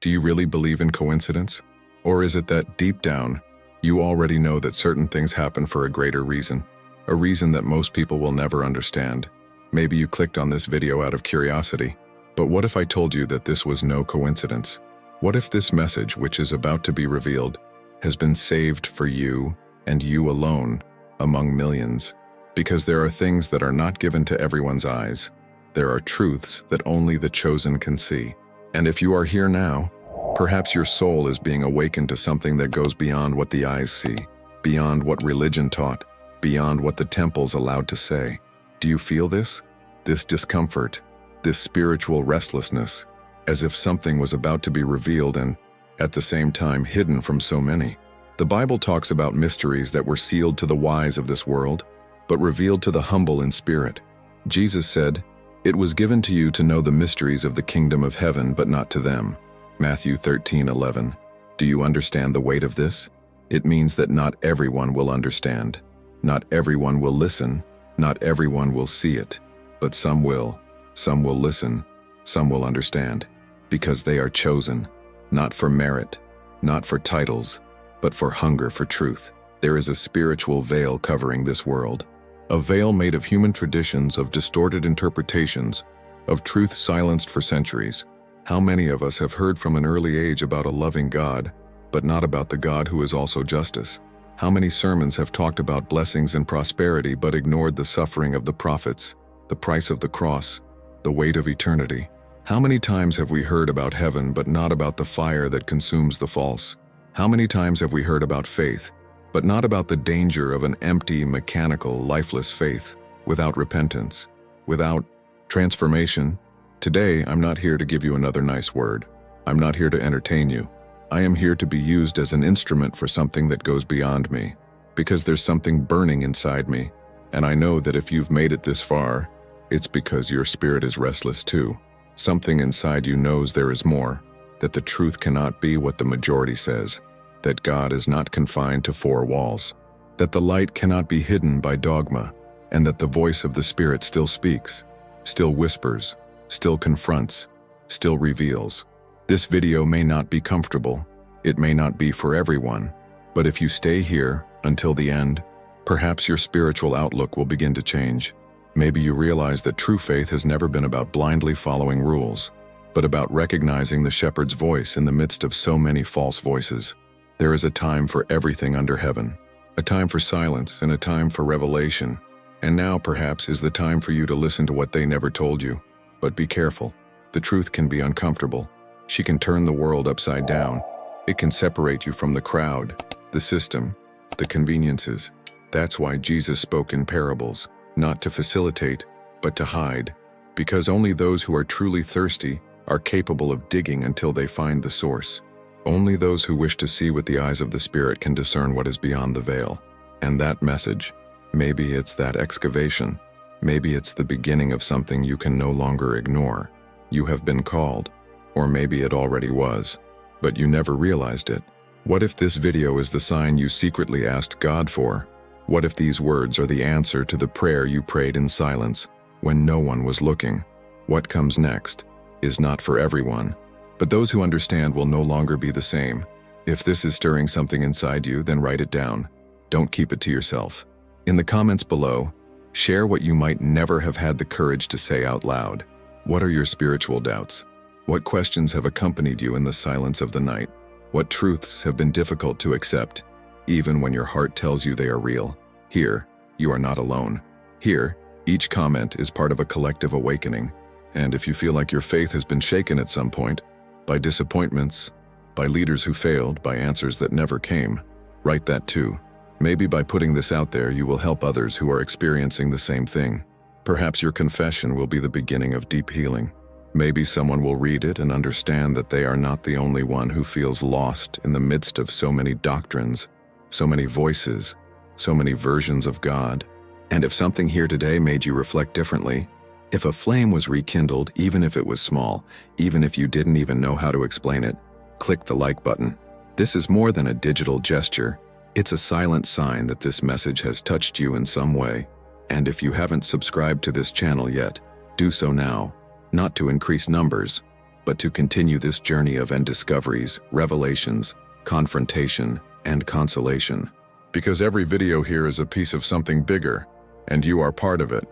Do you really believe in coincidence? Or is it that, deep down, you already know that certain things happen for a greater reason? A reason that most people will never understand. Maybe you clicked on this video out of curiosity. But what if I told you that this was no coincidence? What if this message, which is about to be revealed, has been saved for you and you alone among millions? Because there are things that are not given to everyone's eyes. There are truths that only the chosen can see. And if you are here now, perhaps your soul is being awakened to something that goes beyond what the eyes see, beyond what religion taught, beyond what the temples allowed to say. Do you feel this? This discomfort, this spiritual restlessness, as if something was about to be revealed and, at the same time, hidden from so many. The Bible talks about mysteries that were sealed to the wise of this world, but revealed to the humble in spirit. Jesus said, "It was given to you to know the mysteries of the kingdom of heaven, but not to them." Matthew 13:11. Do you understand the weight of this? It means that not everyone will understand. Not everyone will listen. Not everyone will see it. But some will. Some will listen. Some will understand. Because they are chosen, not for merit, not for titles, but for hunger for truth. There is a spiritual veil covering this world. A veil made of human traditions, of distorted interpretations, of truth silenced for centuries. How many of us have heard from an early age about a loving God, but not about the God who is also justice? How many sermons have talked about blessings and prosperity but ignored the suffering of the prophets, the price of the cross, the weight of eternity? How many times have we heard about heaven but not about the fire that consumes the false? How many times have we heard about faith, but not about the danger of an empty, mechanical, lifeless faith, without repentance, without transformation? Today, I'm not here to give you another nice word. I'm not here to entertain you. I am here to be used as an instrument for something that goes beyond me, because there's something burning inside me, and I know that if you've made it this far, it's because your spirit is restless too. Something inside you knows there is more, that the truth cannot be what the majority says, that God is not confined to four walls, that the light cannot be hidden by dogma, and that the voice of the Spirit still speaks, still whispers, still confronts, still reveals. This video may not be comfortable, it may not be for everyone, but if you stay here until the end, perhaps your spiritual outlook will begin to change. Maybe you realize that true faith has never been about blindly following rules, but about recognizing the shepherd's voice in the midst of so many false voices. There is a time for everything under heaven, a time for silence and a time for revelation, and now perhaps is the time for you to listen to what they never told you. But be careful. The truth can be uncomfortable. She can turn the world upside down. It can separate you from the crowd, the system, the conveniences. That's why Jesus spoke in parables, not to facilitate, but to hide, because only those who are truly thirsty are capable of digging until they find the source. Only those who wish to see with the eyes of the Spirit can discern what is beyond the veil. And that message, maybe it's that excavation, maybe it's the beginning of something you can no longer ignore. You have been called, or maybe it already was, but you never realized it. What if this video is the sign you secretly asked God for? What if these words are the answer to the prayer you prayed in silence when no one was looking? What comes next is not for everyone, but those who understand will no longer be the same. If this is stirring something inside you, then write it down. Don't keep it to yourself. In the comments below, share what you might never have had the courage to say out loud. What are your spiritual doubts? What questions have accompanied you in the silence of the night? What truths have been difficult to accept, even when your heart tells you they are real? Here, you are not alone. Here, each comment is part of a collective awakening. And if you feel like your faith has been shaken at some point, by disappointments, by leaders who failed, by answers that never came, write that too. Maybe by putting this out there, you will help others who are experiencing the same thing. Perhaps your confession will be the beginning of deep healing. Maybe someone will read it and understand that they are not the only one who feels lost in the midst of so many doctrines, so many voices, so many versions of God. And if something here today made you reflect differently, if a flame was rekindled, even if it was small, even if you didn't even know how to explain it, click the like button. This is more than a digital gesture. It's a silent sign that this message has touched you in some way. And if you haven't subscribed to this channel yet, do so now, not to increase numbers, but to continue this journey of discoveries, revelations, confrontation, and consolation. Because every video here is a piece of something bigger, and you are part of it.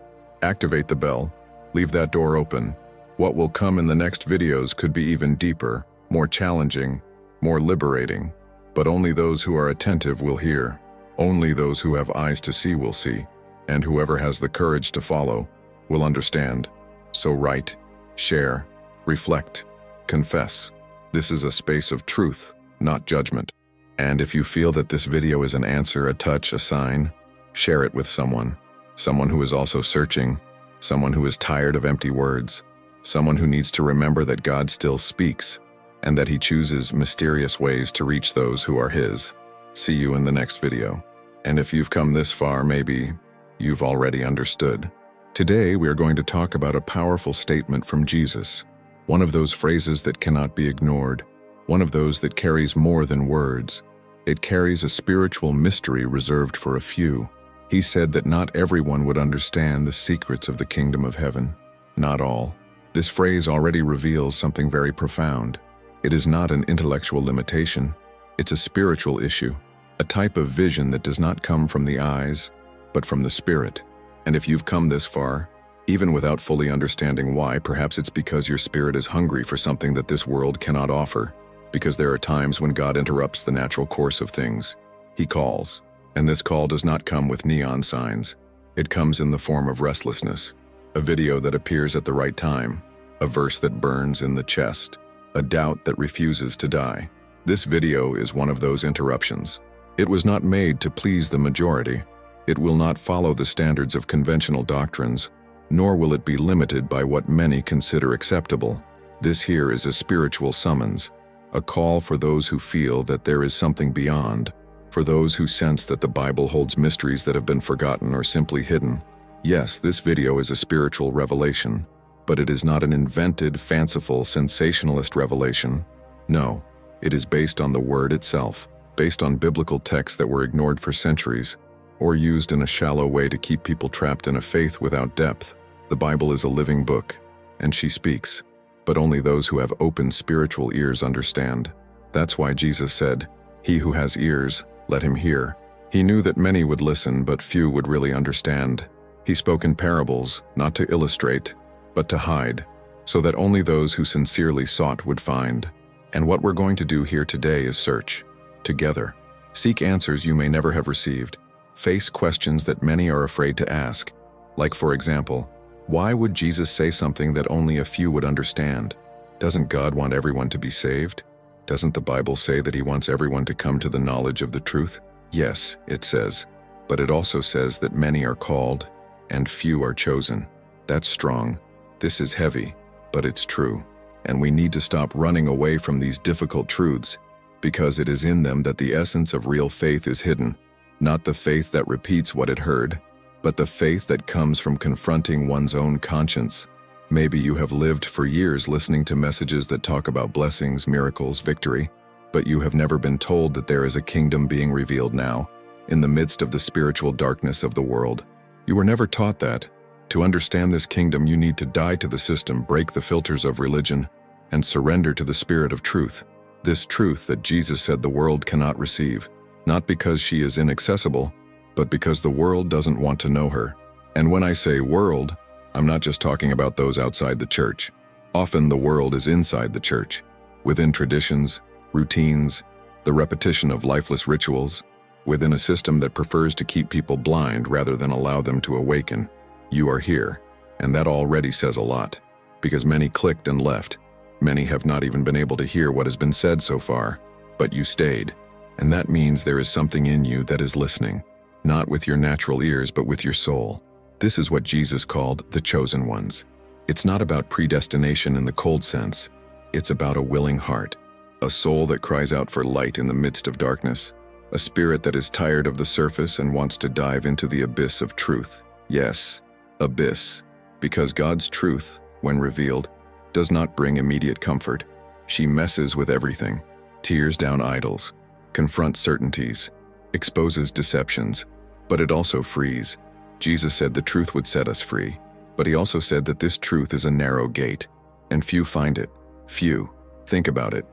Activate the bell, leave that door open. What will come in the next videos could be even deeper, more challenging, more liberating. But only those who are attentive will hear. Only those who have eyes to see will see. And whoever has the courage to follow will understand. So write, share, reflect, confess. This is a space of truth, not judgment. And if you feel that this video is an answer, a touch, a sign, share it with someone who is also searching, someone who is tired of empty words, someone who needs to remember that God still speaks, and that He chooses mysterious ways to reach those who are His. See you in the next video. And if you've come this far, maybe you've already understood. Today, we are going to talk about a powerful statement from Jesus, one of those phrases that cannot be ignored, one of those that carries more than words. It carries a spiritual mystery reserved for a few. He said that not everyone would understand the secrets of the kingdom of heaven. Not all. This phrase already reveals something very profound. It is not an intellectual limitation. It's a spiritual issue, a type of vision that does not come from the eyes, but from the Spirit. And if you've come this far, even without fully understanding why, perhaps it's because your spirit is hungry for something that this world cannot offer. Because there are times when God interrupts the natural course of things. He calls, and this call does not come with neon signs. It comes in the form of restlessness, a video that appears at the right time, a verse that burns in the chest, a doubt that refuses to die. This video is one of those interruptions. It was not made to please the majority. It will not follow the standards of conventional doctrines, nor will it be limited by what many consider acceptable. This here is a spiritual summons, a call for those who feel that there is something beyond, for those who sense that the Bible holds mysteries that have been forgotten or simply hidden. Yes, this video is a spiritual revelation, but it is not an invented, fanciful, sensationalist revelation. No, it is based on the Word itself, based on biblical texts that were ignored for centuries, or used in a shallow way to keep people trapped in a faith without depth. The Bible is a living book, and she speaks. But only those who have open spiritual ears understand. That's why Jesus said, "He who has ears, let him hear." He knew that many would listen, but few would really understand. He spoke in parables, not to illustrate, but to hide, so that only those who sincerely sought would find. And what we're going to do here today is search, together. Seek answers you may never have received. Face questions that many are afraid to ask. Like, for example, why would Jesus say something that only a few would understand? Doesn't God want everyone to be saved? Doesn't the Bible say that He wants everyone to come to the knowledge of the truth? Yes, it says. But it also says that many are called, and few are chosen. That's strong. This is heavy, but it's true. And we need to stop running away from these difficult truths, because it is in them that the essence of real faith is hidden. Not the faith that repeats what it heard, but the faith that comes from confronting one's own conscience. Maybe you have lived for years listening to messages that talk about blessings, miracles, victory, but you have never been told that there is a kingdom being revealed now, in the midst of the spiritual darkness of the world. You were never taught that. To understand this kingdom, you need to die to the system, break the filters of religion, and surrender to the Spirit of truth. This truth that Jesus said the world cannot receive, not because she is inaccessible, but because the world doesn't want to know her. And when I say world, I'm not just talking about those outside the church. Often the world is inside the church, within traditions, routines, the repetition of lifeless rituals, within a system that prefers to keep people blind rather than allow them to awaken. You are here, and that already says a lot, because many clicked and left. Many have not even been able to hear what has been said so far, but you stayed, and that means there is something in you that is listening. Not with your natural ears, but with your soul. This is what Jesus called the chosen ones. It's not about predestination in the cold sense. It's about a willing heart, a soul that cries out for light in the midst of darkness, a spirit that is tired of the surface and wants to dive into the abyss of truth. Yes, abyss, because God's truth, when revealed, does not bring immediate comfort. She messes with everything, tears down idols, confronts certainties, exposes deceptions, but it also frees. Jesus said the truth would set us free, but He also said that this truth is a narrow gate, and few find it. Few. Think about it.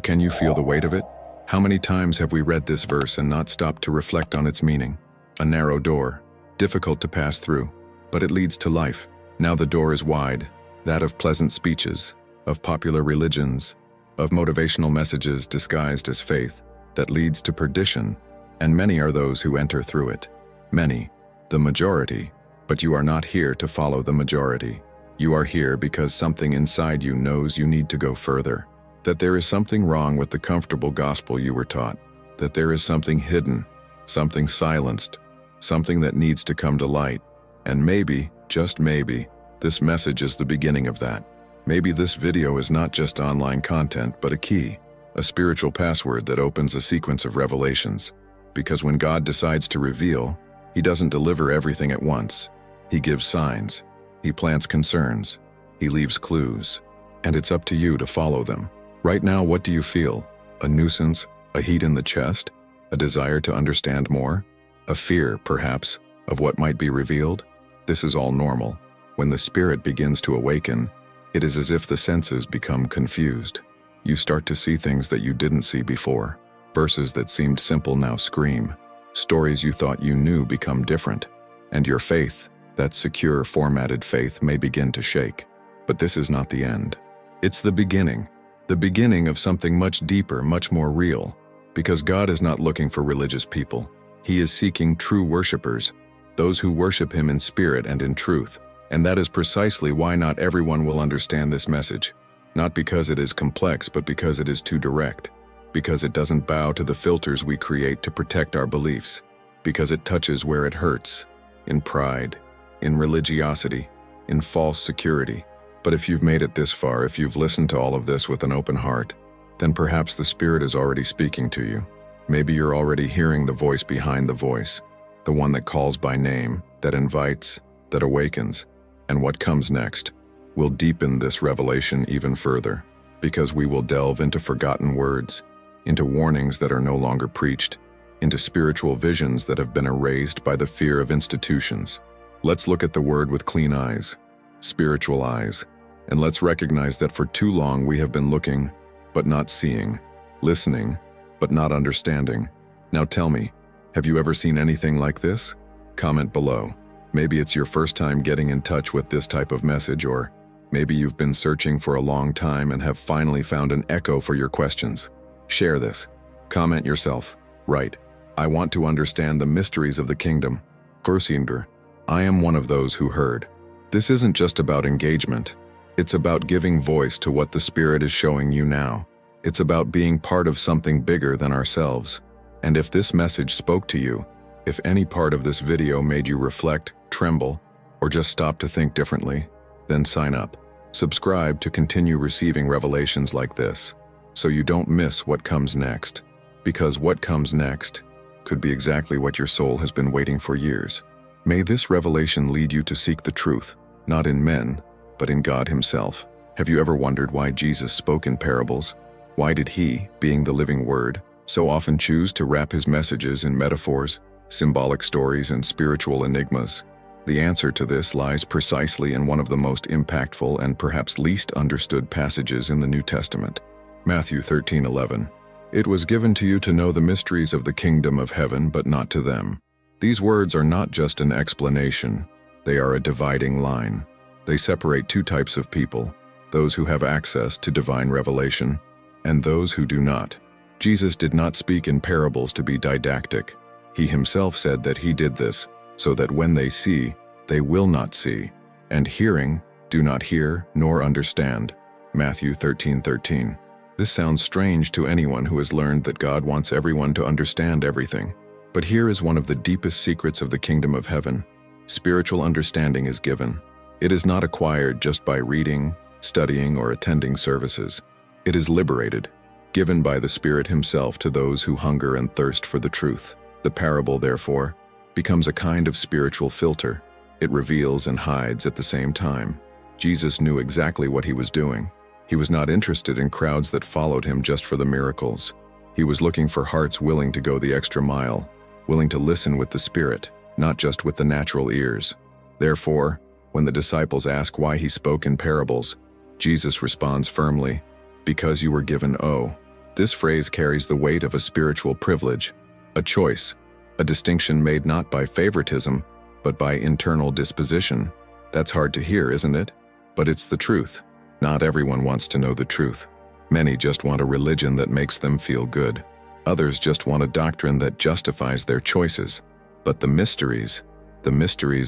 Can you feel the weight of it? How many times have we read this verse and not stopped to reflect on its meaning? A narrow door, difficult to pass through, but it leads to life. Now the door is wide, that of pleasant speeches, of popular religions, of motivational messages disguised as faith, that leads to perdition, and many are those who enter through it. Many, the majority, but you are not here to follow the majority. You are here because something inside you knows you need to go further, that there is something wrong with the comfortable gospel you were taught, that there is something hidden, something silenced, something that needs to come to light, and maybe, just maybe, this message is the beginning of that. Maybe this video is not just online content, but a key, a spiritual password that opens a sequence of revelations. Because when God decides to reveal, He doesn't deliver everything at once. He gives signs, He plants concerns, He leaves clues, and it's up to you to follow them. Right now, what do you feel? A nuisance? A heat in the chest? A desire to understand more? A fear, perhaps, of what might be revealed? This is all normal. When the Spirit begins to awaken, it is as if the senses become confused. You start to see things that you didn't see before. Verses that seemed simple now scream. Stories you thought you knew become different. And your faith, that secure, formatted faith, may begin to shake. But this is not the end. It's the beginning of something much deeper, much more real. Because God is not looking for religious people. He is seeking true worshipers, those who worship Him in spirit and in truth. And that is precisely why not everyone will understand this message. Not because it is complex, but because it is too direct. Because it doesn't bow to the filters we create to protect our beliefs. Because it touches where it hurts. In pride, in religiosity, in false security. But if you've made it this far, if you've listened to all of this with an open heart, then perhaps the Spirit is already speaking to you. Maybe you're already hearing the voice behind the voice, the one that calls by name, that invites, that awakens. And what comes next will deepen this revelation even further, because we will delve into forgotten words, into warnings that are no longer preached, into spiritual visions that have been erased by the fear of institutions. Let's look at the word with clean eyes, spiritual eyes, and let's recognize that for too long we have been looking, but not seeing, listening, but not understanding. Now tell me, have you ever seen anything like this? Comment below. Maybe it's your first time getting in touch with this type of message, or maybe you've been searching for a long time and have finally found an echo for your questions. Share this. Comment yourself. Write, I want to understand the mysteries of the kingdom. Kursinder, I am one of those who heard. This isn't just about engagement. It's about giving voice to what the Spirit is showing you now. It's about being part of something bigger than ourselves. And if this message spoke to you, if any part of this video made you reflect, tremble, or just stop to think differently, then sign up. Subscribe to continue receiving revelations like this, so you don't miss what comes next. Because what comes next could be exactly what your soul has been waiting for years. May this revelation lead you to seek the truth, not in men, but in God Himself. Have you ever wondered why Jesus spoke in parables? Why did He, being the living Word, so often choose to wrap His messages in metaphors, symbolic stories, and spiritual enigmas? The answer to this lies precisely in one of the most impactful and perhaps least understood passages in the New Testament. Matthew 13:11. It was given to you to know the mysteries of the kingdom of heaven, but not to them. These words are not just an explanation, they are a dividing line. They separate two types of people, those who have access to divine revelation, and those who do not. Jesus did not speak in parables to be didactic. He Himself said that He did this, so that when they see, they will not see, and hearing, do not hear nor understand. Matthew 13:13. This sounds strange to anyone who has learned that God wants everyone to understand everything. But here is one of the deepest secrets of the kingdom of heaven. Spiritual understanding is given. It is not acquired just by reading, studying, or attending services. It is liberated, given by the Spirit Himself to those who hunger and thirst for the truth. The parable, therefore, becomes a kind of spiritual filter. It reveals and hides at the same time. Jesus knew exactly what He was doing. He was not interested in crowds that followed Him just for the miracles. He was looking for hearts willing to go the extra mile, willing to listen with the Spirit, not just with the natural ears. Therefore, when the disciples ask why He spoke in parables, Jesus responds firmly, Because you were given O. This phrase carries the weight of a spiritual privilege, a choice, a distinction made not by favoritism, but by internal disposition. That's hard to hear, isn't it? But it's the truth. Not everyone wants to know the truth. Many just want a religion that makes them feel good. Others just want a doctrine that justifies their choices. But the mysteries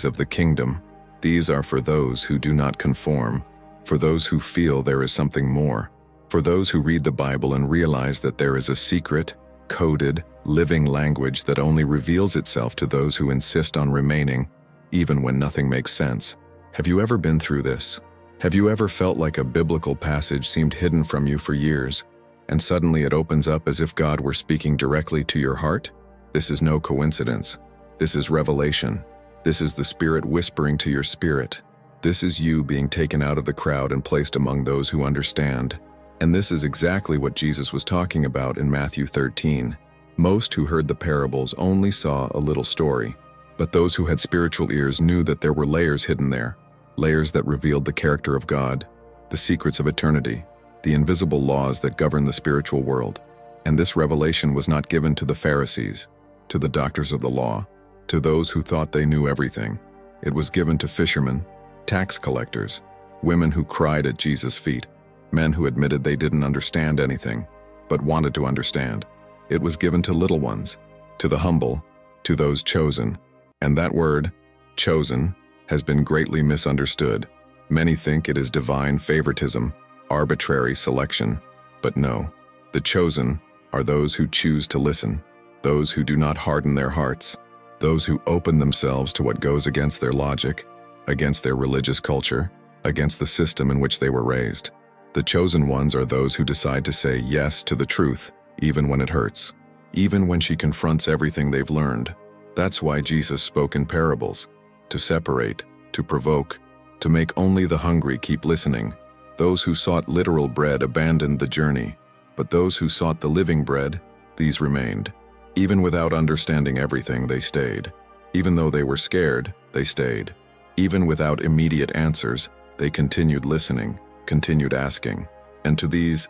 of the kingdom, these are for those who do not conform, for those who feel there is something more, for those who read the Bible and realize that there is a secret, coded, living language that only reveals itself to those who insist on remaining, even when nothing makes sense. Have you ever been through this? Have you ever felt like a biblical passage seemed hidden from you for years, and suddenly it opens up as if God were speaking directly to your heart? This is no coincidence. This is revelation. This is the Spirit whispering to your spirit. This is you being taken out of the crowd and placed among those who understand. And this is exactly what Jesus was talking about in Matthew 13. Most who heard the parables only saw a little story, but those who had spiritual ears knew that there were layers hidden there, layers that revealed the character of God, the secrets of eternity, the invisible laws that govern the spiritual world. And this revelation was not given to the Pharisees, to the doctors of the law, to those who thought they knew everything. It was given to fishermen, tax collectors, women who cried at Jesus' feet, men who admitted they didn't understand anything, but wanted to understand. It was given to little ones, to the humble, to those chosen. And that word, chosen, has been greatly misunderstood. Many think it is divine favoritism, arbitrary selection. But no, the chosen are those who choose to listen, those who do not harden their hearts, those who open themselves to what goes against their logic, against their religious culture, against the system in which they were raised. The chosen ones are those who decide to say yes to the truth, even when it hurts, even when she confronts everything they've learned. That's why Jesus spoke in parables, to separate, to provoke, to make only the hungry keep listening. Those who sought literal bread abandoned the journey, but those who sought the living bread, these remained. Even without understanding everything, they stayed. Even though they were scared, they stayed. Even without immediate answers, they continued listening, continued asking. And to these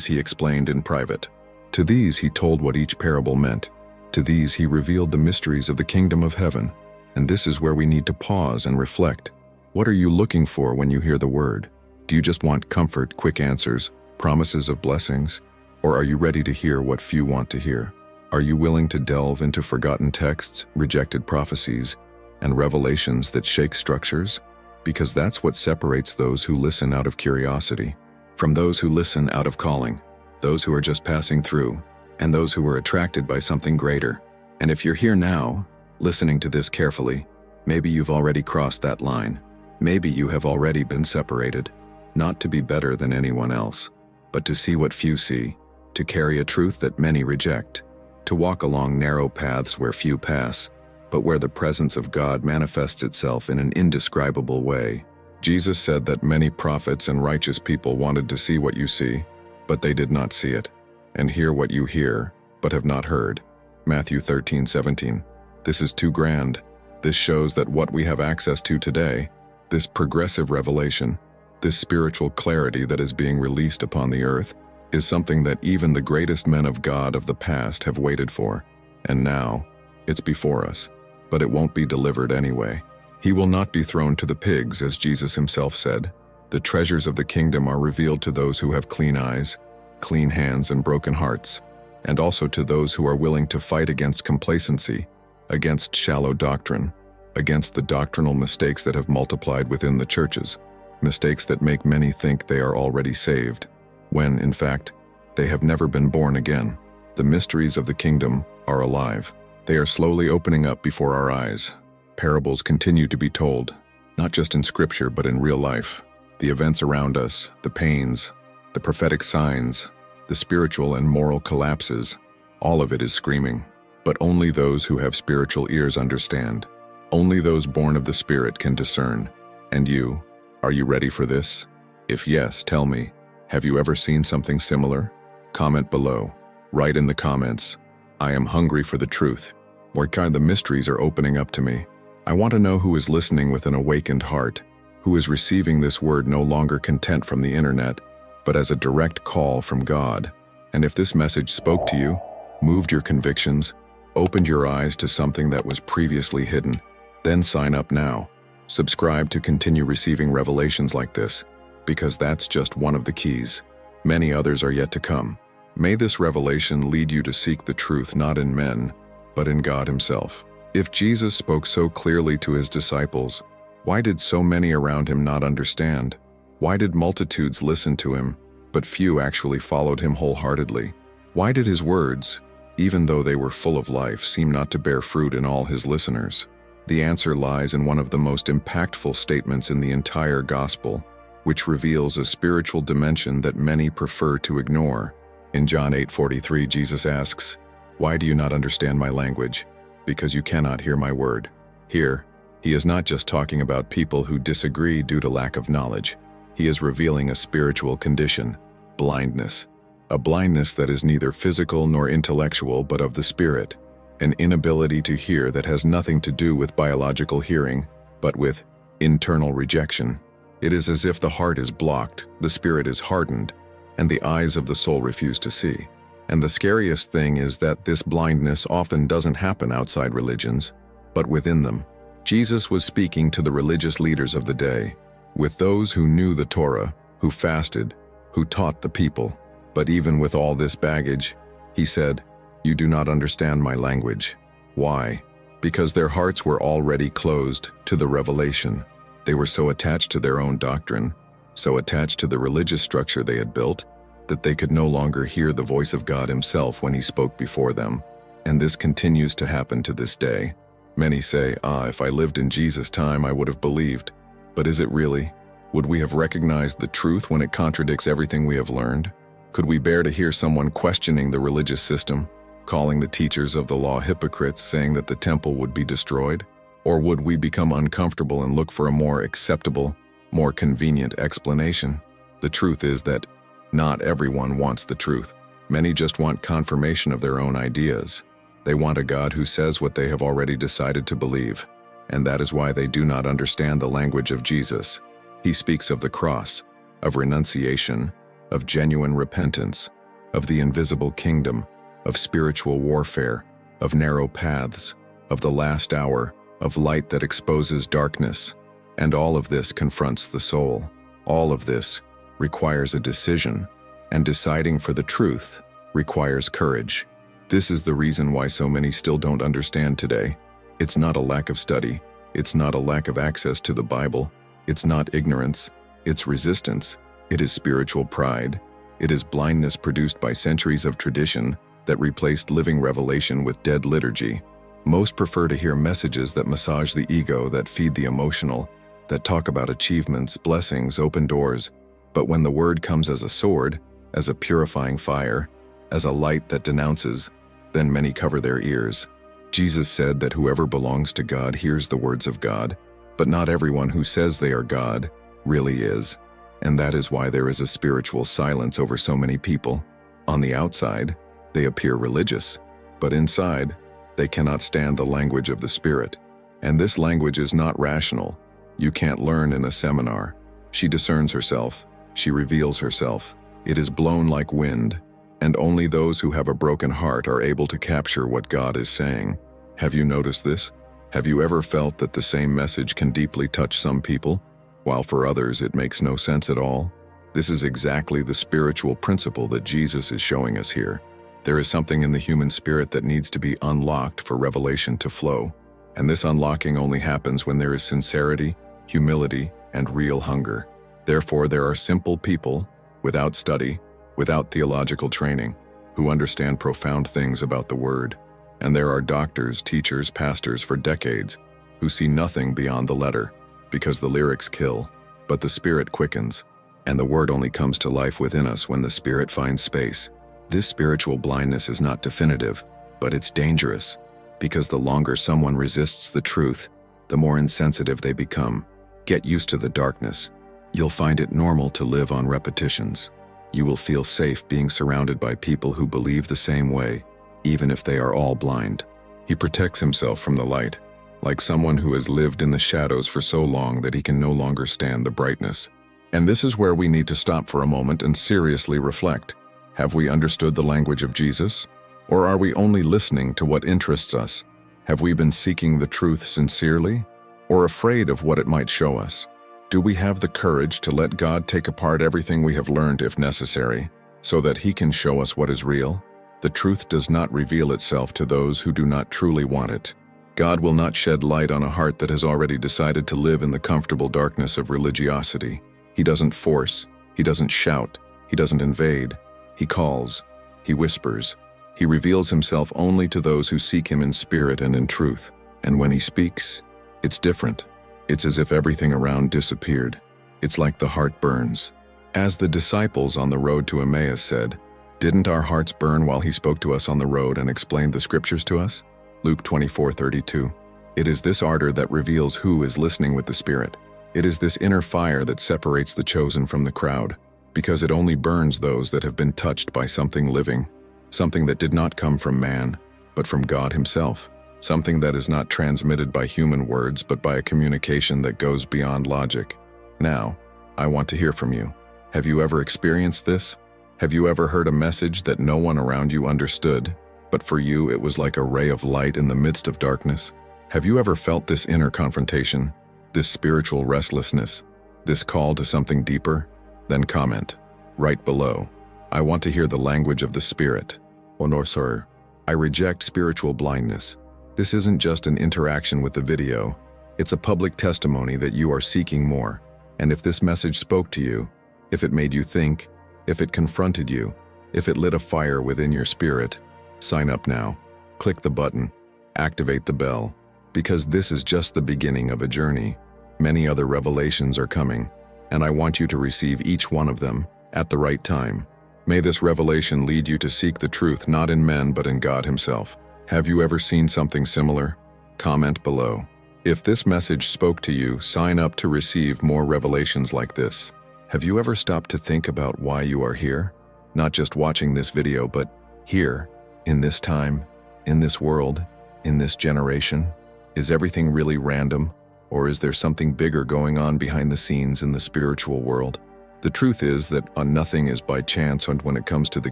he explained in private. To these he told what each parable meant. To these he revealed the mysteries of the kingdom of heaven. And this is where we need to pause and reflect. What are you looking for when you hear the word? Do you just want comfort, quick answers, promises of blessings? Or are you ready to hear what few want to hear? Are you willing to delve into forgotten texts, rejected prophecies, and revelations that shake structures? Because that's what separates those who listen out of curiosity from those who listen out of calling, those who are just passing through, and those who were attracted by something greater. And if you're here now, listening to this carefully, maybe you've already crossed that line. Maybe you have already been separated, not to be better than anyone else, but to see what few see, to carry a truth that many reject, to walk along narrow paths where few pass, but where the presence of God manifests itself in an indescribable way. Jesus said that many prophets and righteous people wanted to see what you see, but they did not see it, and hear what you hear, but have not heard. Matthew 13:17. This is too grand. This shows that what we have access to today, this progressive revelation, this spiritual clarity that is being released upon the earth, is something that even the greatest men of God of the past have waited for. And now, it's before us. But it won't be delivered anyway. He will not be thrown to the pigs, as Jesus himself said. The treasures of the kingdom are revealed to those who have clean eyes, clean hands, and broken hearts, and also to those who are willing to fight against complacency, against shallow doctrine, against the doctrinal mistakes that have multiplied within the churches, mistakes that make many think they are already saved, when, in fact, they have never been born again. The mysteries of the kingdom are alive. They are slowly opening up before our eyes. Parables continue to be told, not just in scripture but in real life. The events around us, the pains, the prophetic signs, the spiritual and moral collapses, all of it is screaming. But only those who have spiritual ears understand. Only those born of the Spirit can discern. And you, are you ready for this? If yes, tell me, have you ever seen something similar? Comment below. Write in the comments, I am hungry for the truth. What kind of mysteries are opening up to me? I want to know who is listening with an awakened heart, who is receiving this word no longer content from the internet, but as a direct call from God. And if this message spoke to you, moved your convictions, opened your eyes to something that was previously hidden, then sign up now. Subscribe to continue receiving revelations like this, because that's just one of the keys. Many others are yet to come. May this revelation lead you to seek the truth not in men, but in God Himself. If Jesus spoke so clearly to His disciples, why did so many around Him not understand? Why did multitudes listen to Him, but few actually followed Him wholeheartedly? Why did His words, even though they were full of life, seem not to bear fruit in all His listeners? The answer lies in one of the most impactful statements in the entire Gospel, which reveals a spiritual dimension that many prefer to ignore. In John 8:43, Jesus asks, "Why do you not understand my language? Because you cannot hear my word." Here, He is not just talking about people who disagree due to lack of knowledge. He is revealing a spiritual condition, blindness. A blindness that is neither physical nor intellectual but of the spirit. An inability to hear that has nothing to do with biological hearing, but with internal rejection. It is as if the heart is blocked, the spirit is hardened, and the eyes of the soul refuse to see. And the scariest thing is that this blindness often doesn't happen outside religions, but within them. Jesus was speaking to the religious leaders of the day, with those who knew the Torah, who fasted, who taught the people. But even with all this baggage, He said, "You do not understand my language." Why? Because their hearts were already closed to the revelation. They were so attached to their own doctrine, so attached to the religious structure they had built, that they could no longer hear the voice of God Himself when He spoke before them. And this continues to happen to this day. Many say, if I lived in Jesus' time, I would have believed. But is it really? Would we have recognized the truth when it contradicts everything we have learned? Could we bear to hear someone questioning the religious system, calling the teachers of the law hypocrites, saying that the temple would be destroyed? Or would we become uncomfortable and look for a more acceptable, more convenient explanation? The truth is that not everyone wants the truth. Many just want confirmation of their own ideas. They want a God who says what they have already decided to believe, and that is why they do not understand the language of Jesus. He speaks of the cross, of renunciation, of genuine repentance, of the invisible kingdom, of spiritual warfare, of narrow paths, of the last hour, of light that exposes darkness. And all of this confronts the soul. All of this requires a decision, and deciding for the truth requires courage. This is the reason why so many still don't understand today. It's not a lack of study. It's not a lack of access to the Bible. It's not ignorance. It's resistance. It is spiritual pride. It is blindness produced by centuries of tradition that replaced living revelation with dead liturgy. Most prefer to hear messages that massage the ego, that feed the emotional, that talk about achievements, blessings, open doors. But when the word comes as a sword, as a purifying fire, as a light that denounces, then many cover their ears. Jesus said that whoever belongs to God hears the words of God, but not everyone who says they are God really is. And that is why there is a spiritual silence over so many people. On the outside, they appear religious, but inside, they cannot stand the language of the Spirit. And this language is not rational. You can't learn in a seminar. She discerns herself. She reveals herself. It is blown like wind, and only those who have a broken heart are able to capture what God is saying. Have you noticed this? Have you ever felt that the same message can deeply touch some people, while for others it makes no sense at all? This is exactly the spiritual principle that Jesus is showing us here. There is something in the human spirit that needs to be unlocked for revelation to flow, and this unlocking only happens when there is sincerity, humility, and real hunger. Therefore, there are simple people, without study, without theological training, who understand profound things about the Word. And there are doctors, teachers, pastors for decades who see nothing beyond the letter, because the lyrics kill, but the Spirit quickens, and the Word only comes to life within us when the Spirit finds space. This spiritual blindness is not definitive, but it's dangerous, because the longer someone resists the truth, the more insensitive they become. Get used to the darkness. You'll find it normal to live on repetitions. You will feel safe being surrounded by people who believe the same way, even if they are all blind. He protects himself from the light, like someone who has lived in the shadows for so long that he can no longer stand the brightness. And this is where we need to stop for a moment and seriously reflect. Have we understood the language of Jesus? Or are we only listening to what interests us? Have we been seeking the truth sincerely, or afraid of what it might show us? Do we have the courage to let God take apart everything we have learned if necessary, so that He can show us what is real? The truth does not reveal itself to those who do not truly want it. God will not shed light on a heart that has already decided to live in the comfortable darkness of religiosity. He doesn't force, He doesn't shout, He doesn't invade. He calls, He whispers. He reveals Himself only to those who seek Him in spirit and in truth. And when He speaks, it's different. It's as if everything around disappeared. It's like the heart burns. As the disciples on the road to Emmaus said, "Didn't our hearts burn while He spoke to us on the road and explained the scriptures to us?" Luke 24:32. It is this ardor that reveals who is listening with the Spirit. It is this inner fire that separates the chosen from the crowd, because it only burns those that have been touched by something living, something that did not come from man, but from God Himself, something that is not transmitted by human words, but by a communication that goes beyond logic. Now, I want to hear from you. Have you ever experienced this? Have you ever heard a message that no one around you understood, but for you it was like a ray of light in the midst of darkness? Have you ever felt this inner confrontation, this spiritual restlessness, this call to something deeper? Then comment, right below. I want to hear the language of the Spirit. Onorsor, I reject spiritual blindness. This isn't just an interaction with the video. It's a public testimony that you are seeking more. And if this message spoke to you, if it made you think, if it confronted you, if it lit a fire within your spirit, sign up now. Click the button. Activate the bell. Because this is just the beginning of a journey. Many other revelations are coming, and I want you to receive each one of them at the right time. May this revelation lead you to seek the truth not in men but in God Himself. Have you ever seen something similar? Comment below. If this message spoke to you, sign up to receive more revelations like this. Have you ever stopped to think about why you are here? Not just watching this video, but here, in this time, in this world, in this generation? Is everything really random, or is there something bigger going on behind the scenes in the spiritual world? The truth is that nothing is by chance when it comes to the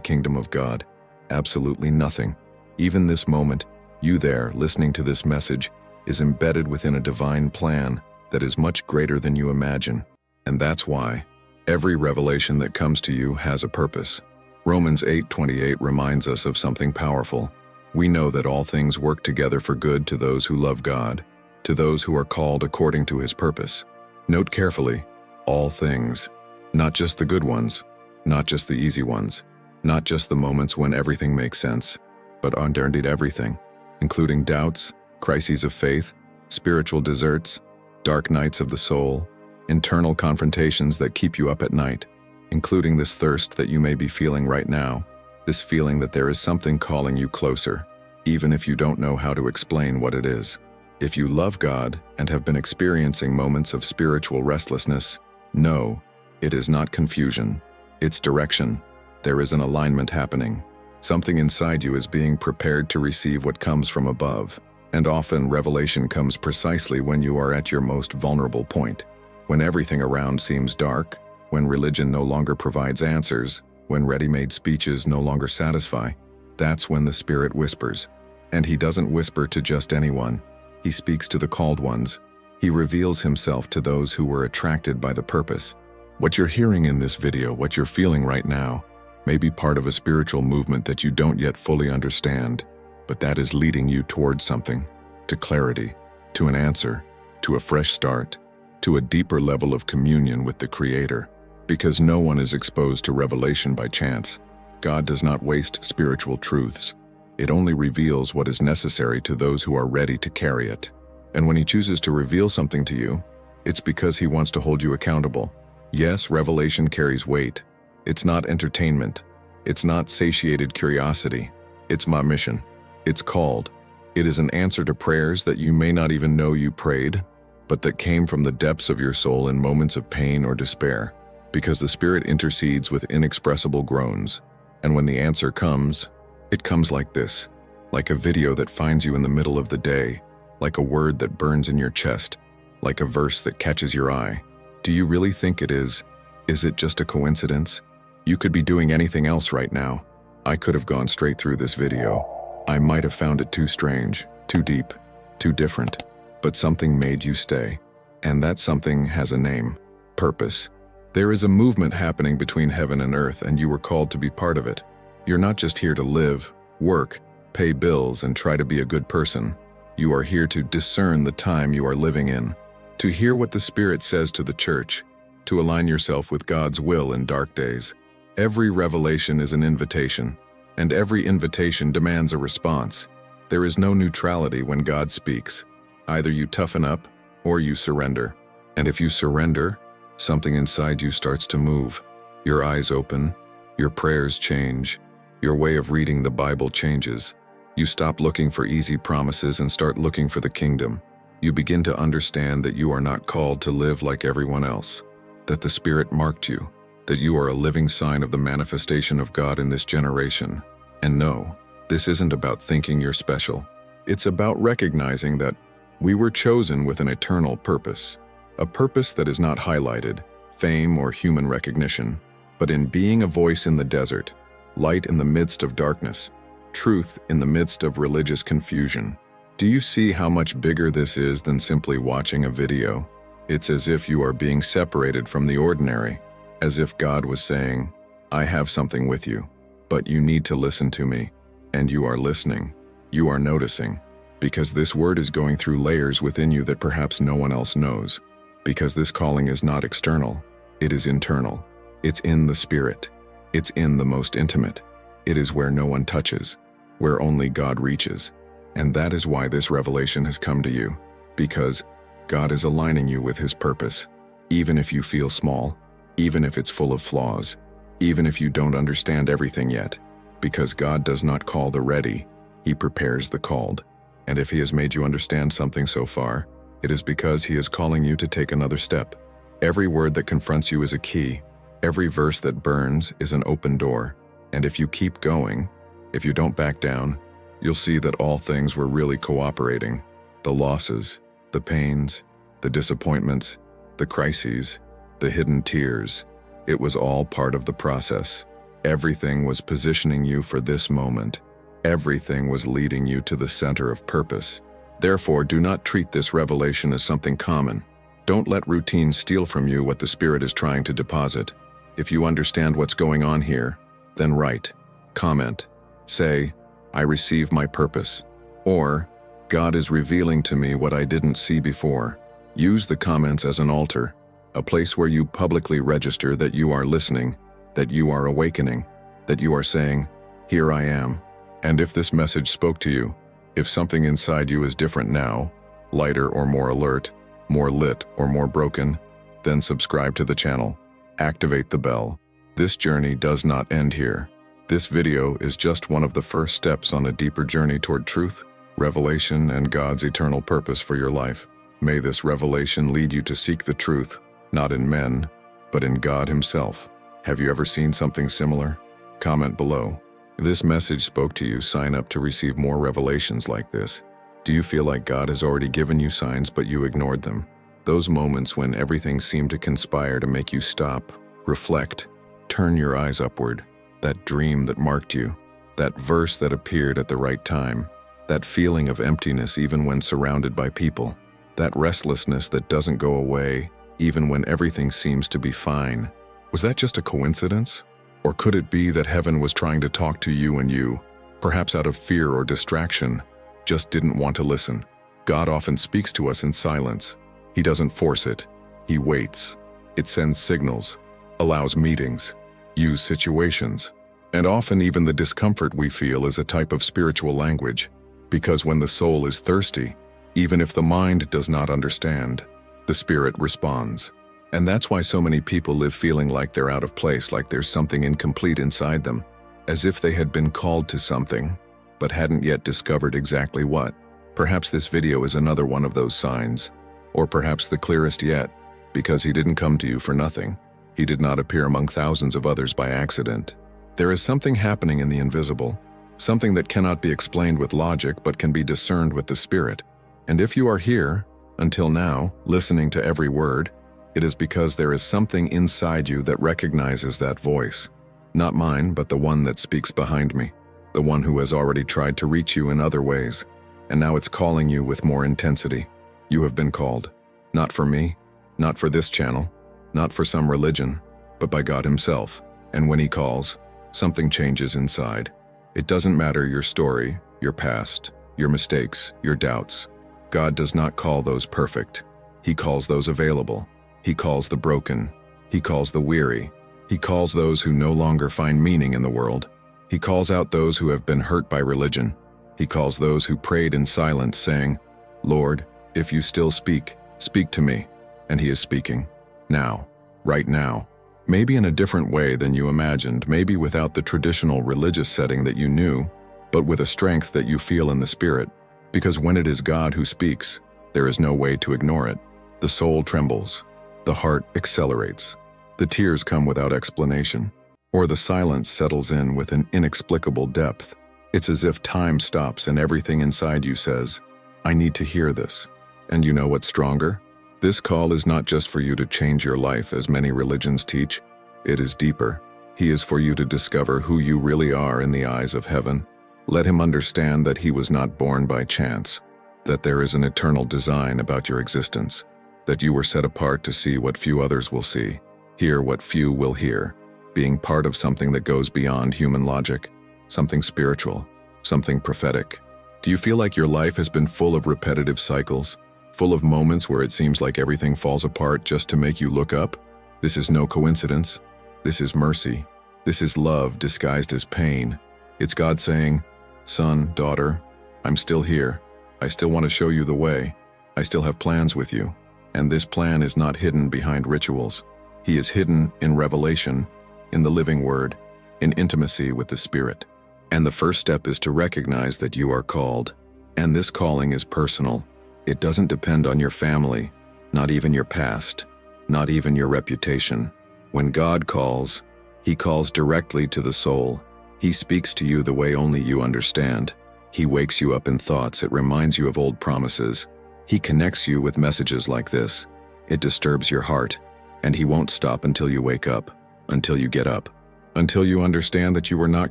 kingdom of God. Absolutely nothing. Even this moment, you there, listening to this message, is embedded within a divine plan that is much greater than you imagine. And that's why every revelation that comes to you has a purpose. Romans 8:28 reminds us of something powerful. We know that all things work together for good to those who love God, to those who are called according to His purpose. Note carefully, all things, not just the good ones, not just the easy ones, not just the moments when everything makes sense, but indeed everything, including doubts, crises of faith, spiritual deserts, dark nights of the soul, internal confrontations that keep you up at night, including this thirst that you may be feeling right now, this feeling that there is something calling you closer, even if you don't know how to explain what it is. If you love God and have been experiencing moments of spiritual restlessness, know it is not confusion, it's direction. There is an alignment happening. Something inside you is being prepared to receive what comes from above, and often revelation comes precisely when you are at your most vulnerable point, when everything around seems dark, when religion no longer provides answers, when ready-made speeches no longer satisfy. That's when the Spirit whispers. And He doesn't whisper to just anyone. He speaks to the called ones. He reveals Himself to those who were attracted by the purpose. What you're hearing in this video, what you're feeling right now, may be part of a spiritual movement that you don't yet fully understand, but that is leading you towards something, to clarity, to an answer, to a fresh start, to a deeper level of communion with the Creator. Because no one is exposed to revelation by chance. God does not waste spiritual truths. It only reveals what is necessary to those who are ready to carry it. And when He chooses to reveal something to you, it's because He wants to hold you accountable. Yes, revelation carries weight. It's not entertainment. It's not satiated curiosity. It's my mission. It's called. It is an answer to prayers that you may not even know you prayed, but that came from the depths of your soul in moments of pain or despair. Because the Spirit intercedes with inexpressible groans. And when the answer comes, it comes like this, like a video that finds you in the middle of the day, like a word that burns in your chest, like a verse that catches your eye. Do you really think it is? Is it just a coincidence? You could be doing anything else right now. I could have gone straight through this video. I might have found it too strange, too deep, too different. But something made you stay. And that something has a name: purpose. There is a movement happening between heaven and earth, and you were called to be part of it. You're not just here to live, work, pay bills, and try to be a good person. You are here to discern the time you are living in, to hear what the Spirit says to the church, to align yourself with God's will in dark days. Every revelation is an invitation, and every invitation demands a response. There is no neutrality when God speaks. Either you toughen up, or you surrender. And if you surrender, something inside you starts to move. Your eyes open, your prayers change, your way of reading the Bible changes. You stop looking for easy promises and start looking for the kingdom. You begin to understand that you are not called to live like everyone else, that the Spirit marked you, that you are a living sign of the manifestation of God in this generation. And no, this isn't about thinking you're special. It's about recognizing that we were chosen with an eternal purpose, a purpose that is not highlighted, fame or human recognition, but in being a voice in the desert, light in the midst of darkness, truth in the midst of religious confusion. Do you see how much bigger this is than simply watching a video? It's as if you are being separated from the ordinary, as if God was saying, I have something with you, but you need to listen to me. And you are listening. You are noticing. Because this word is going through layers within you that perhaps no one else knows. Because this calling is not external, it is internal. It's in the Spirit. It's in the most intimate. It is where no one touches, where only God reaches. And that is why this revelation has come to you. Because God is aligning you with His purpose. Even if you feel small, even if it's full of flaws, even if you don't understand everything yet. Because God does not call the ready, He prepares the called. And if He has made you understand something so far, it is because He is calling you to take another step. Every word that confronts you is a key. Every verse that burns is an open door. And if you keep going, if you don't back down, you'll see that all things were really cooperating. The losses, the pains, the disappointments, the crises, the hidden tears. It was all part of the process. Everything was positioning you for this moment. Everything was leading you to the center of purpose. Therefore, do not treat this revelation as something common. Don't let routine steal from you what the Spirit is trying to deposit. If you understand what's going on here, then write, comment, say, I receive my purpose, or God is revealing to me what I didn't see before. Use the comments as an altar, a place where you publicly register that you are listening, that you are awakening, that you are saying, here I am. And if this message spoke to you, if something inside you is different now, lighter or more alert, more lit or more broken, then subscribe to the channel. Activate the bell. This journey does not end here. This video is just one of the first steps on a deeper journey toward truth, revelation, and God's eternal purpose for your life. May this revelation lead you to seek the truth, not in men, but in God Himself. Have you ever seen something similar? Comment below. If this message spoke to you, sign up to receive more revelations like this. Do you feel like God has already given you signs but you ignored them? Those moments when everything seemed to conspire to make you stop, reflect, turn your eyes upward. That dream that marked you, that verse that appeared at the right time, that feeling of emptiness even when surrounded by people, that restlessness that doesn't go away even when everything seems to be fine. Was that just a coincidence? Or could it be that heaven was trying to talk to you and you, perhaps out of fear or distraction, just didn't want to listen? God often speaks to us in silence. He doesn't force it. He waits. It sends signals, allows meetings, uses situations, and often even the discomfort we feel is a type of spiritual language, because when the soul is thirsty, even if the mind does not understand, the Spirit responds. And that's why so many people live feeling like they're out of place, like there's something incomplete inside them, as if they had been called to something, but hadn't yet discovered exactly what. Perhaps this video is another one of those signs, or perhaps the clearest yet, because He didn't come to you for nothing. He did not appear among thousands of others by accident. There is something happening in the invisible, something that cannot be explained with logic but can be discerned with the Spirit. And if you are here, until now, listening to every word, It is because there is something inside you that recognizes that voice. Not mine, but the one that speaks behind me. The one who has already tried to reach you in other ways, and now it's calling you with more intensity. You have been called. Not for me, not for this channel, not for some religion, but by God Himself. And when He calls, something changes inside. It doesn't matter your story, your past, your mistakes, your doubts. God does not call those perfect. He calls those available. He calls the broken. He calls the weary. He calls those who no longer find meaning in the world. He calls out those who have been hurt by religion. He calls those who prayed in silence, saying, "Lord, if you still speak, speak to me." And He is speaking. Now. Right now. Maybe in a different way than you imagined, maybe without the traditional religious setting that you knew, but with a strength that you feel in the spirit. Because when it is God who speaks, there is no way to ignore it. The soul trembles. The heart accelerates. The tears come without explanation, or the silence settles in with an inexplicable depth. It's as if time stops and everything inside you says, "I need to hear this." And you know what's stronger? This call is not just for you to change your life as many religions teach. It is deeper. He is for you to discover who you really are in the eyes of heaven. Let Him understand that He was not born by chance, that there is an eternal design about your existence, that you were set apart to see what few others will see, hear what few will hear, being part of something that goes beyond human logic, something spiritual, something prophetic. Do you feel like your life has been full of repetitive cycles, full of moments where it seems like everything falls apart just to make you look up? This is no coincidence. This is mercy. This is love disguised as pain. It's God saying, "Son, daughter, I'm still here. I still want to show you the way. I still have plans with you. And this plan is not hidden behind rituals. He is hidden in revelation, in the living word, in intimacy with the Spirit." And the first step is to recognize that you are called. And this calling is personal. It doesn't depend on your family, not even your past, not even your reputation. When God calls, He calls directly to the soul. He speaks to you the way only you understand. He wakes you up in thoughts. It reminds you of old promises. He connects you with messages like this. It disturbs your heart, and He won't stop until you wake up, until you get up, until you understand that you were not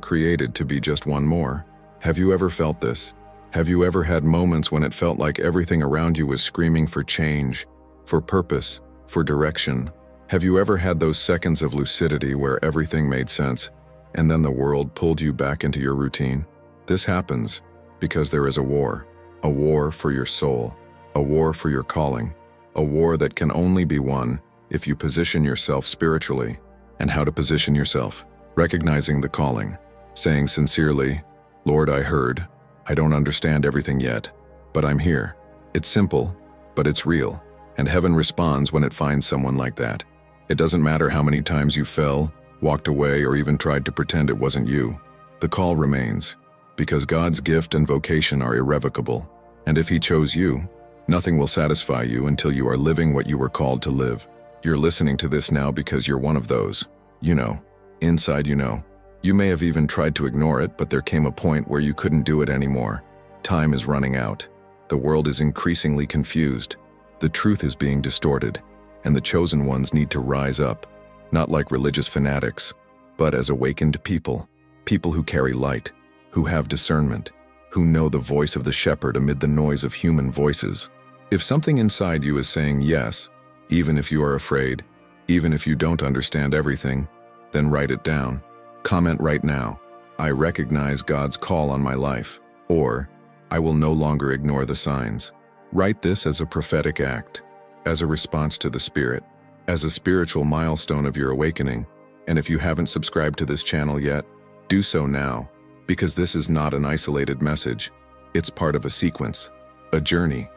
created to be just one more. Have you ever felt this? Have you ever had moments when it felt like everything around you was screaming for change, for purpose, for direction? Have you ever had those seconds of lucidity where everything made sense, and then the world pulled you back into your routine? This happens because there is a war for your soul, a war for your calling, a war that can only be won if you position yourself spiritually. And how to position yourself? Recognizing the calling, saying sincerely, "Lord, I heard. I don't understand everything yet, but I'm here." It's simple, but it's real, and heaven responds when it finds someone like that. It doesn't matter how many times you fell, walked away, or even tried to pretend it wasn't you. The call remains, because God's gift and vocation are irrevocable, and if He chose you, nothing will satisfy you until you are living what you were called to live. You're listening to this now because you're one of those. You know. Inside you know. You may have even tried to ignore it, but there came a point where you couldn't do it anymore. Time is running out. The world is increasingly confused. The truth is being distorted, and the chosen ones need to rise up, not like religious fanatics, but as awakened people, people who carry light, who have discernment, who know the voice of the shepherd amid the noise of human voices. If something inside you is saying yes, even if you are afraid, even if you don't understand everything, then write it down. Comment right now, "I recognize God's call on my life," or "I will no longer ignore the signs." Write this as a prophetic act, as a response to the Spirit, as a spiritual milestone of your awakening. And if you haven't subscribed to this channel yet, do so now, because this is not an isolated message. It's part of a sequence, a journey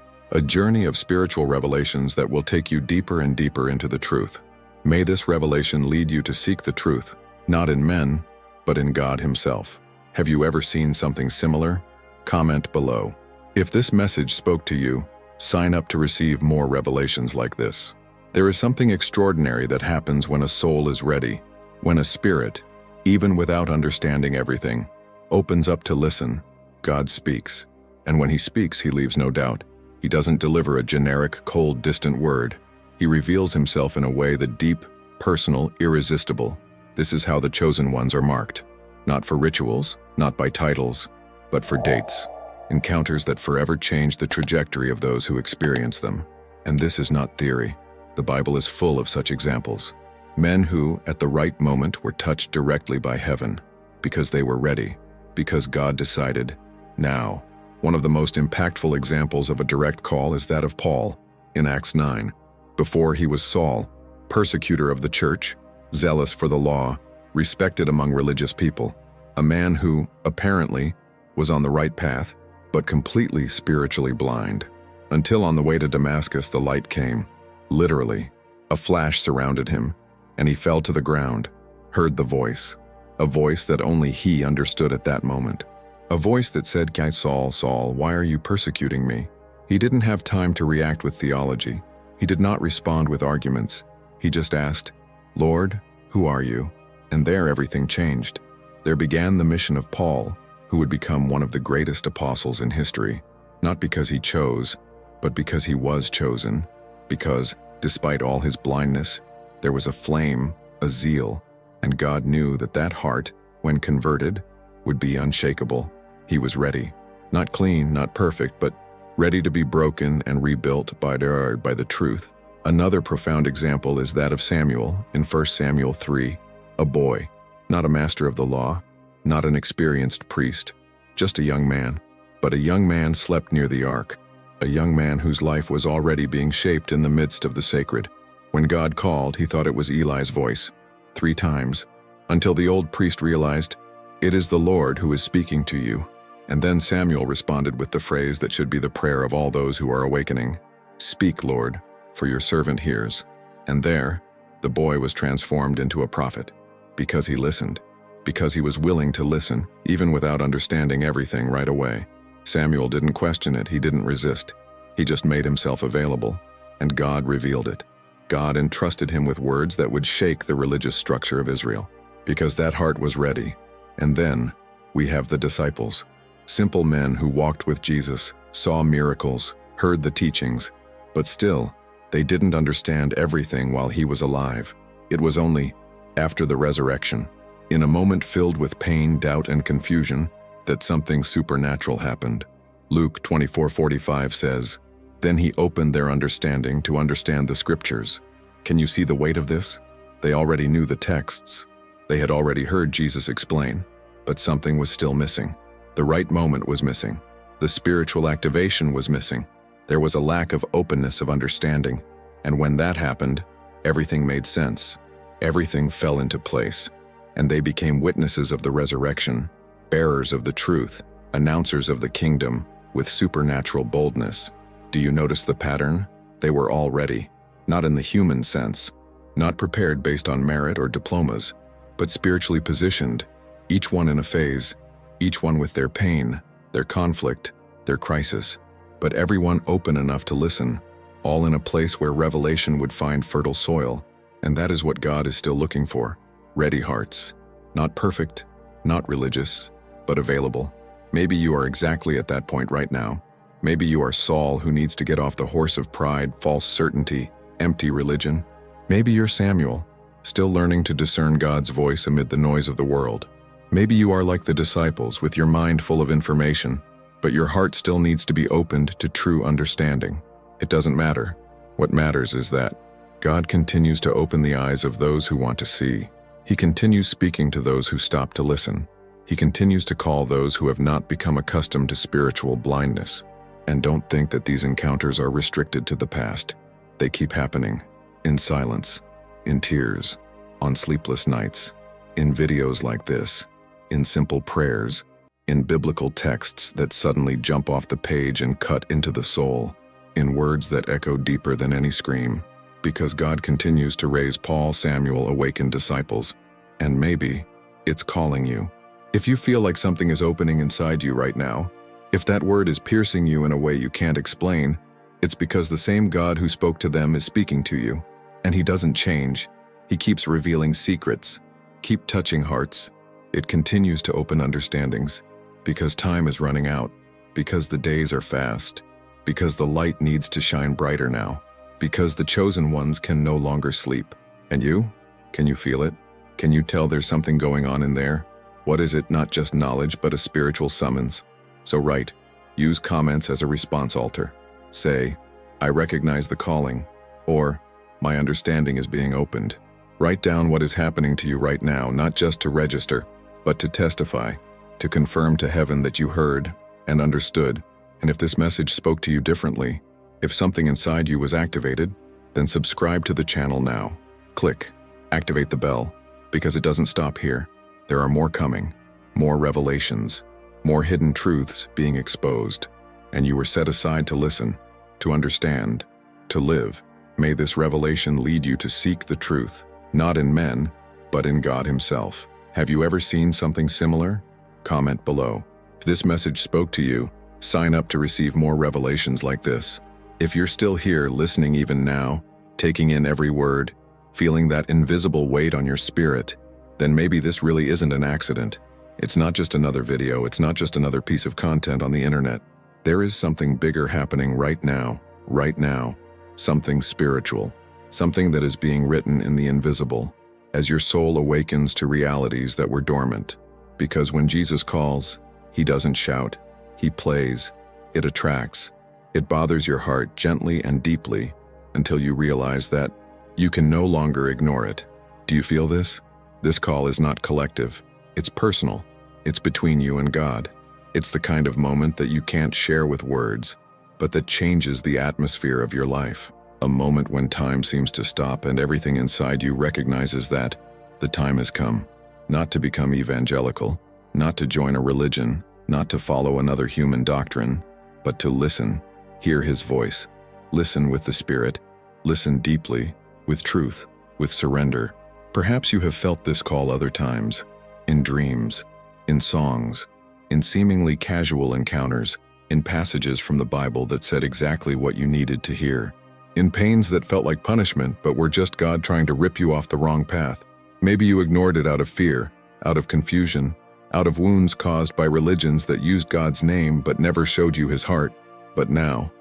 of spiritual revelations that will take you deeper and deeper into the truth. May this revelation lead you to seek the truth, not in men, but in God Himself. Have you ever seen something similar? Comment below. If this message spoke to you, sign up to receive more revelations like this. There is something extraordinary that happens when a soul is ready, when a spirit, even without understanding everything, opens up to listen. God speaks, and when He speaks, He leaves no doubt. He doesn't deliver a generic, cold, distant word. He reveals himself in a way that deep, personal, irresistible. This is how the chosen ones are marked. Not for rituals, not by titles, but for dates. Encounters that forever change the trajectory of those who experience them. And this is not theory. The Bible is full of such examples. Men who, at the right moment, were touched directly by heaven, because they were ready, because God decided, now. One of the most impactful examples of a direct call is that of Paul, in Acts 9. Before he was Saul, persecutor of the church, zealous for the law, respected among religious people, a man who, apparently, was on the right path, but completely spiritually blind. Until on the way to Damascus the light came. Literally, a flash surrounded him, and he fell to the ground, heard the voice, a voice that only he understood at that moment. A voice that said, Saul, Saul, why are you persecuting me? He didn't have time to react with theology. He did not respond with arguments. He just asked, Lord, who are you? And there everything changed. There began the mission of Paul, who would become one of the greatest apostles in history, not because he chose, but because he was chosen, because, despite all his blindness, there was a flame, a zeal, and God knew that that heart, when converted, would be unshakable. He was ready. Not clean, not perfect, but ready to be broken and rebuilt by the truth. Another profound example is that of Samuel in 1 Samuel 3, a boy, not a master of the law, not an experienced priest, just a young man. But a young man slept near the ark, a young man whose life was already being shaped in the midst of the sacred. When God called, he thought it was Eli's voice, 3 times, until the old priest realized, it is the Lord who is speaking to you. And then Samuel responded with the phrase that should be the prayer of all those who are awakening, Speak, Lord, for your servant hears. And there, the boy was transformed into a prophet, because he listened, because he was willing to listen, even without understanding everything right away. Samuel didn't question it, he didn't resist. He just made himself available, and God revealed it. God entrusted him with words that would shake the religious structure of Israel, because that heart was ready. And then, we have the disciples, simple men who walked with Jesus, saw miracles, heard the teachings, but still, they didn't understand everything while he was alive. It was only after the resurrection, in a moment filled with pain, doubt, and confusion, that something supernatural happened. Luke 24:45 says, Then he opened their understanding to understand the scriptures. Can you see the weight of this? They already knew the texts. They had already heard Jesus explain, but something was still missing. The right moment was missing. The spiritual activation was missing. There was a lack of openness of understanding, and when that happened, everything made sense. Everything fell into place, and they became witnesses of the resurrection, bearers of the truth, announcers of the kingdom, with supernatural boldness. Do you notice the pattern? They were all ready, not in the human sense, not prepared based on merit or diplomas, but spiritually positioned, each one in a phase, each one with their pain, their conflict, their crisis, but everyone open enough to listen, all in a place where revelation would find fertile soil. And that is what God is still looking for. Ready hearts. Not perfect, not religious, but available. Maybe you are exactly at that point right now. Maybe you are Saul who needs to get off the horse of pride, false certainty, empty religion. Maybe you're Samuel, still learning to discern God's voice amid the noise of the world. Maybe you are like the disciples with your mind full of information, but your heart still needs to be opened to true understanding. It doesn't matter. What matters is that God continues to open the eyes of those who want to see. He continues speaking to those who stop to listen. He continues to call those who have not become accustomed to spiritual blindness. And don't think that these encounters are restricted to the past. They keep happening, in silence, in tears, on sleepless nights, in videos like this, in simple prayers, in biblical texts that suddenly jump off the page and cut into the soul, in words that echo deeper than any scream. Because God continues to raise Paul, Samuel, awakened disciples, and maybe it's calling you. If you feel like something is opening inside you right now, if that word is piercing you in a way you can't explain, it's because the same God who spoke to them is speaking to you. And he doesn't change. He keeps revealing secrets. Keep touching hearts. It continues to open understandings. Because time is running out. Because the days are fast. Because the light needs to shine brighter now. Because the chosen ones can no longer sleep. And you? Can you feel it? Can you tell there's something going on in there? What is it? Not just knowledge, but a spiritual summons. So write. Use comments as a response altar. Say, I recognize the calling, or my understanding is being opened. Write down what is happening to you right now, not just to register, but to testify, to confirm to heaven that you heard and understood. And if this message spoke to you differently, if something inside you was activated, then subscribe to the channel now. Click, activate the bell, because it doesn't stop here. There are more coming, more revelations, more hidden truths being exposed, and you were set aside to listen, to understand, to live. May this revelation lead you to seek the truth, not in men, but in God Himself. Have you ever seen something similar? Comment below. If this message spoke to you, sign up to receive more revelations like this. If you're still here, listening even now, taking in every word, feeling that invisible weight on your spirit, then maybe this really isn't an accident. It's not just another video, it's not just another piece of content on the internet. There is something bigger happening right now, something spiritual, something that is being written in the invisible, as your soul awakens to realities that were dormant. Because when Jesus calls, He doesn't shout, He plays. It attracts. It bothers your heart gently and deeply until you realize that you can no longer ignore it. Do you feel this? This call is not collective. It's personal. It's between you and God. It's the kind of moment that you can't share with words, but that changes the atmosphere of your life. A moment when time seems to stop and everything inside you recognizes that the time has come. Not to become evangelical, not to join a religion, not to follow another human doctrine, but to listen, hear His voice, listen with the Spirit, listen deeply, with truth, with surrender. Perhaps you have felt this call other times, in dreams, in songs, in seemingly casual encounters, in passages from the Bible that said exactly what you needed to hear, in pains that felt like punishment but were just God trying to rip you off the wrong path. Maybe you ignored it out of fear, out of confusion, out of wounds caused by religions that used God's name but never showed you His heart. But now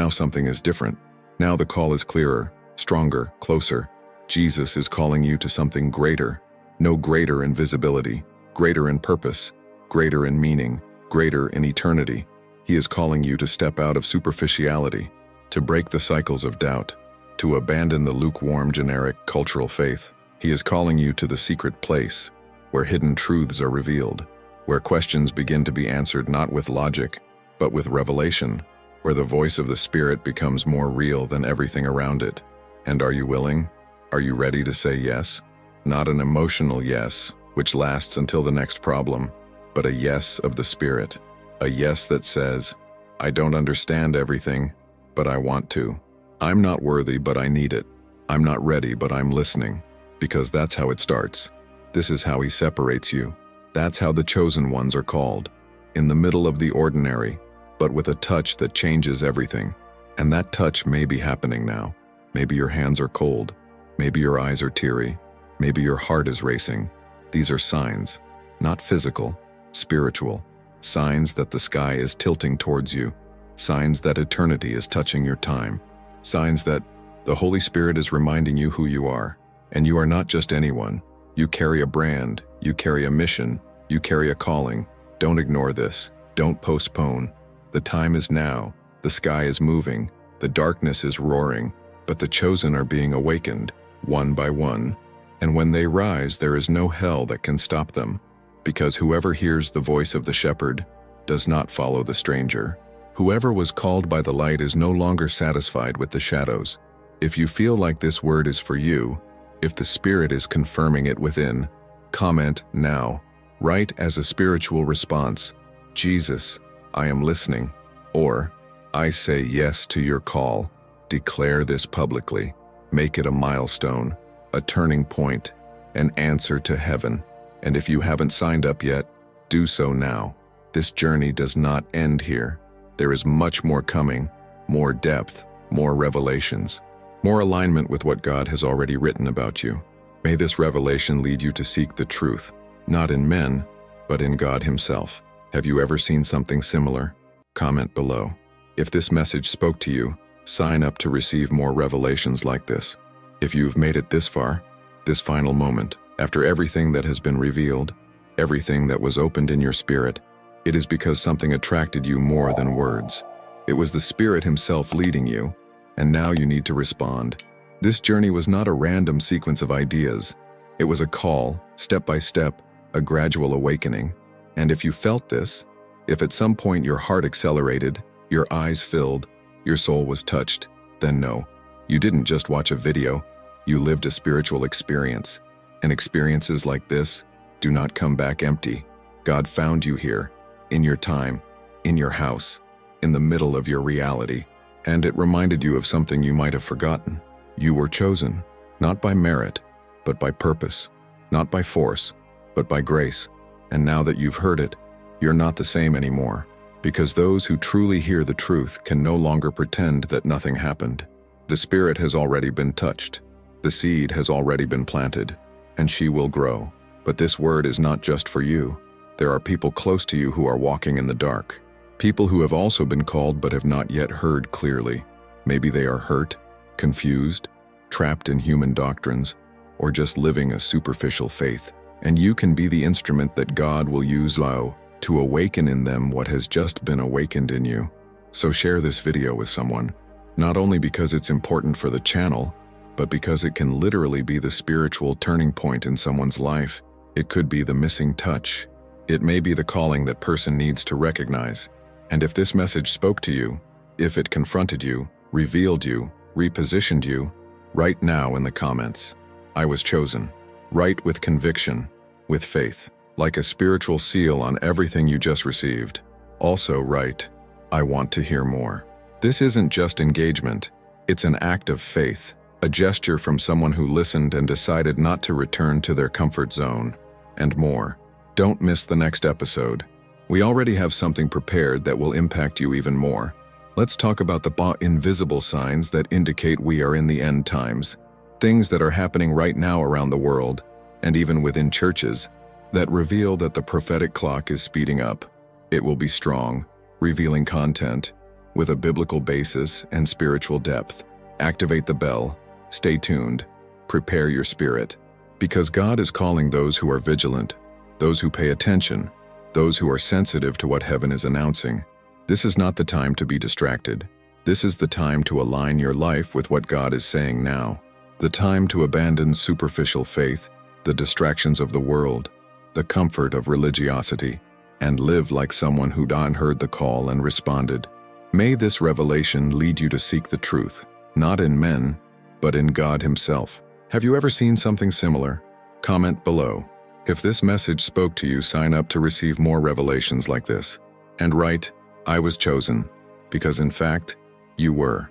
something is different. Now the call is clearer, stronger, closer. Jesus is calling you to something greater. No greater in visibility, greater in purpose, greater in meaning, greater in eternity. He is calling you to step out of superficiality, to break the cycles of doubt, to abandon the lukewarm generic cultural faith. He is calling you to the secret place, where hidden truths are revealed, where questions begin to be answered not with logic, but with revelation, where the voice of the Spirit becomes more real than everything around it. And are you willing? Are you ready to say yes? Not an emotional yes, which lasts until the next problem, but a yes of the Spirit. A yes that says, I don't understand everything, but I want to. I'm not worthy, but I need it. I'm not ready, but I'm listening. Because that's how it starts. This is how He separates you. That's how the chosen ones are called. In the middle of the ordinary, but with a touch that changes everything. And that touch may be happening now. Maybe your hands are cold. Maybe your eyes are teary. Maybe your heart is racing. These are signs, not physical, spiritual. Signs that the sky is tilting towards you. Signs that eternity is touching your time. Signs that the Holy Spirit is reminding you who you are. And you are not just anyone. You carry a brand. You carry a mission. You carry a calling. Don't ignore this. Don't postpone. The time is now. The sky is moving. The darkness is roaring. But the chosen are being awakened, one by one. And when they rise, there is no hell that can stop them. Because whoever hears the voice of the shepherd does not follow the stranger. Whoever was called by the light is no longer satisfied with the shadows. If you feel like this word is for you, if the Spirit is confirming it within, comment now. Write as a spiritual response, Jesus, I am listening. Or, I say yes to your call. Declare this publicly. Make it a milestone, a turning point, an answer to heaven. And if you haven't signed up yet, do so now. This journey does not end here. There is much more coming, more depth, more revelations, more alignment with what God has already written about you. May this revelation lead you to seek the truth, not in men, but in God Himself. Have you ever seen something similar? Comment below. If this message spoke to you, Sign up to receive more revelations like this. If you've made it this far, this final moment, after everything that has been revealed, everything that was opened in your spirit, it is because something attracted you more than words. It was the Spirit Himself leading you, and now you need to respond. This journey was not a random sequence of ideas. It was a call, step by step, a gradual awakening. And if you felt this, if at some point your heart accelerated, your eyes filled, your soul was touched, then no, you didn't just watch a video, you lived a spiritual experience. And experiences like this do not come back empty. God found you here, in your time, in your house, in the middle of your reality. And it reminded you of something you might have forgotten. You were chosen, not by merit, but by purpose, not by force, but by grace. And now that you've heard it, you're not the same anymore, because those who truly hear the truth can no longer pretend that nothing happened. The Spirit has already been touched. The seed has already been planted, and she will grow. But this word is not just for you. There are people close to you who are walking in the dark. People who have also been called but have not yet heard clearly. Maybe they are hurt, confused, trapped in human doctrines, or just living a superficial faith. And you can be the instrument that God will use to awaken in them what has just been awakened in you. So share this video with someone, not only because it's important for the channel, but because it can literally be the spiritual turning point in someone's life. It could be the missing touch. It may be the calling that person needs to recognize. And if this message spoke to you, if it confronted you, revealed you, repositioned you, write now in the comments, "I was chosen." Write with conviction, with faith, like a spiritual seal on everything you just received. Also write, "I want to hear more." This isn't just engagement, it's an act of faith, a gesture from someone who listened and decided not to return to their comfort zone. And more. Don't miss the next episode. We already have something prepared that will impact you even more. Let's talk about the invisible signs that indicate we are in the end times. Things that are happening right now around the world, and even within churches, that reveal that the prophetic clock is speeding up. It will be strong, revealing content, with a biblical basis and spiritual depth. Activate the bell. Stay tuned. Prepare your spirit. Because God is calling those who are vigilant, those who pay attention, those who are sensitive to what heaven is announcing. This is not the time to be distracted. This is the time to align your life with what God is saying now. The time to abandon superficial faith, the distractions of the world, the comfort of religiosity, and live like someone who heard the call and responded. May this revelation lead you to seek the truth, not in men, but in God Himself. Have you ever seen something similar? Comment below. If this message spoke to you, sign up to receive more revelations like this. And write, "I was chosen," because in fact, you were.